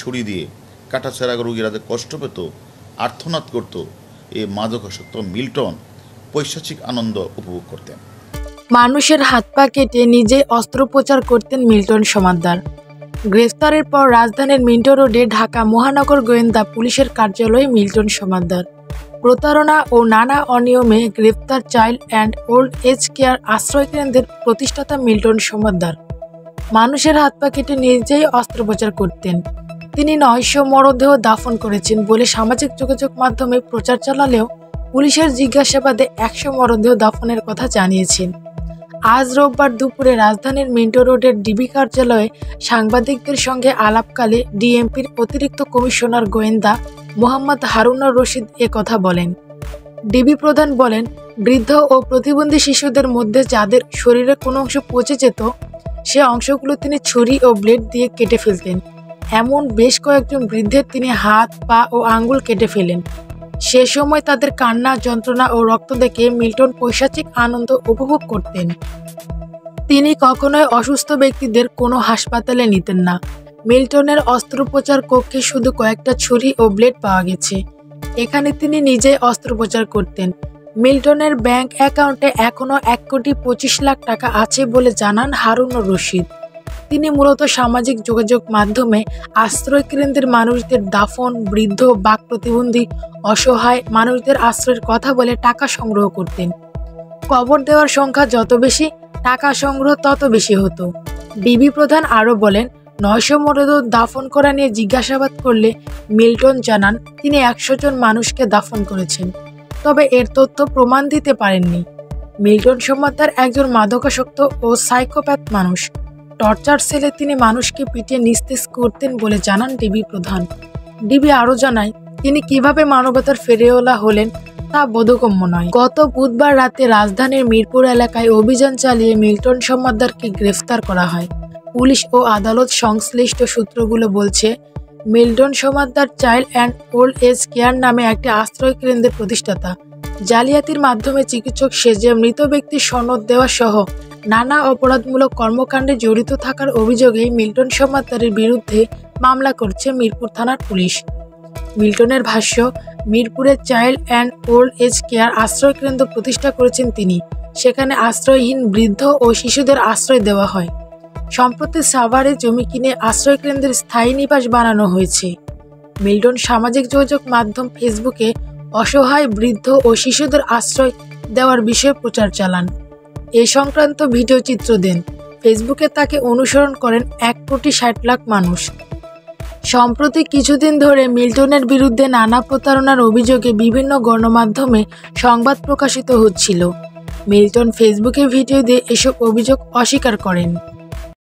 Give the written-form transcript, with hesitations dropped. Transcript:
ছুরি দিয়ে কাটাছেঁড়া রোগীরা যে কষ্ট পেত, আর্তনাদ করত, এই মাদকাসক্ত মিল্টন পৈশাচিক আনন্দ উপভোগ করতেন। মানুষের হাত পা কেটে নিজেই অস্ত্রোপচার করতেন মিল্টন সমাদ্দার। গ্রেফতারের পর রাজধানীর মিন্টো রোডে ঢাকা মহানগর গোয়েন্দা পুলিশের কার্যালয়ে মিল্টন সমাদ্দার। প্রতারণা ও নানা অনিয়মে গ্রেফতার child and old age care আশ্রয়কেন্দ্রের প্রতিষ্ঠাতা মিল্টন সমাদ্দার মানুষের হাত পা কেটে নিজেই অস্ত্রোপচার করতেন। তিনি 900 মরদেহ দাফন করেছেন বলে সামাজিক যোগাযোগ মাধ্যমে প্রচার চালালেও পুলিশের জিজ্ঞাসাবাদে 100 মরদেহ দাফনের কথা জানিয়েছেন। আজ রোববার দুপুরে রাজধানীর মিন্টো রোডের ডিবি কার্যালয়ে সাংবাদিকদের সঙ্গে আলাপকালে ডিএমপির অতিরিক্ত কমিশনার গোয়েন্দা মোহাম্মদ হারুনুর রশিদ কথা বলেন। ডিবি প্রধান বলেন, বৃদ্ধ ও প্রতিবন্ধী শিশুদের মধ্যে যাদের শরীরে কোনো অংশ পচে যেত, সে অংশগুলো তিনি ছুরি ও ব্লেড দিয়ে কেটে ফেলতেন। এমন বেশ কয়েকজন বৃদ্ধের তিনি হাত, পা ও আঙ্গুল কেটে ফেলেন। সে সময় তাদের কান্না, যন্ত্রণা ও রক্ত দেখে মিল্টন পৈশাচিক আনন্দ উপভোগ করতেন। তিনি কখনোই অসুস্থ ব্যক্তিদের কোনো হাসপাতালে নিতেন না। মিল্টনের অস্ত্রোপচার কক্ষে শুধু কয়েকটা ছুরি ও ব্লেড পাওয়া গেছে। এখানে তিনি নিজেই অস্ত্রোপচার করতেন। মিল্টনের ব্যাংক অ্যাকাউন্টে এখনও 1,25,00,000 টাকা আছে বলে জানান হারুনুর রশিদ। তিনি মূলত সামাজিক যোগাযোগ মাধ্যমে আশ্রয় কেন্দ্রের মানুষদের দাফন, বৃদ্ধ, বাক প্রতিবন্ধী, অসহায় মানুষদের আশ্রয়ের কথা বলে টাকা সংগ্রহ করতেন। কবর দেওয়ার সংখ্যা যত বেশি, টাকা সংগ্রহ তত বেশি হতো। ডিবি প্রধান আরও বলেন, 900 মরদেহ দাফন করা নিয়ে জিজ্ঞাসাবাদ করলে মিল্টন জানান তিনি 100 জন মানুষকে দাফন করেছেন, তবে এর তথ্য প্রমাণ দিতে পারেননি। মিল্টন সমাদ্দার একজন মাদকাসক্ত ও সাইকোপ্যাথ মানুষ। টর্চার সেলে তিনি মানুষকে পিটিয়ে নিস্তেজ করতেন বলে জানান ডিবি প্রধান। ডিবি আরও জানায়, তিনি কিভাবে মানবতার ফেরিওয়ালা হলেন তা বোধগম্য নয়। গত বুধবার রাতে রাজধানীর মিরপুর এলাকায় অভিযান চালিয়ে মিল্টন সমাদ্দারকে গ্রেফতার করা হয়। পুলিশ ও আদালত সংশ্লিষ্ট সূত্রগুলো বলছে, Milton Samaddar child and old age care নামে একটি আশ্রয় কেন্দ্রের প্রতিষ্ঠাতা। জালিয়াতির মাধ্যমে চিকিৎসক সেজে মৃত ব্যক্তির সনদ দেওয়া সহ নানা অপরাধমূলক কর্মকাণ্ডে জড়িত থাকার অভিযোগে মিল্টন সমাদ্দারের বিরুদ্ধে মামলা করছে মিরপুর থানার পুলিশ। মিল্টনের ভাষ্য, মিরপুরের child and old age care আশ্রয় কেন্দ্র প্রতিষ্ঠা করেছেন তিনি। সেখানে আশ্রয়হীন বৃদ্ধ ও শিশুদের আশ্রয় দেওয়া হয়। সম্প্রতি সাভারে জমি কিনে আশ্রয় কেন্দ্রের স্থায়ী নিবাস বানানো হয়েছে। মিল্টন সামাজিক যোগাযোগ মাধ্যম ফেসবুকে অসহায় বৃদ্ধ ও শিশুদের আশ্রয় দেওয়ার বিষয়ে প্রচার চালান। এ সংক্রান্ত ভিডিও চিত্র দেন। ফেসবুকে তাকে অনুসরণ করেন 1,60,00,000 মানুষ। সম্প্রতি কিছুদিন ধরে মিল্টনের বিরুদ্ধে নানা প্রতারণার অভিযোগে বিভিন্ন গণমাধ্যমে সংবাদ প্রকাশিত হচ্ছিল। মিল্টন ফেসবুকে ভিডিও দিয়ে এসব অভিযোগ অস্বীকার করেন।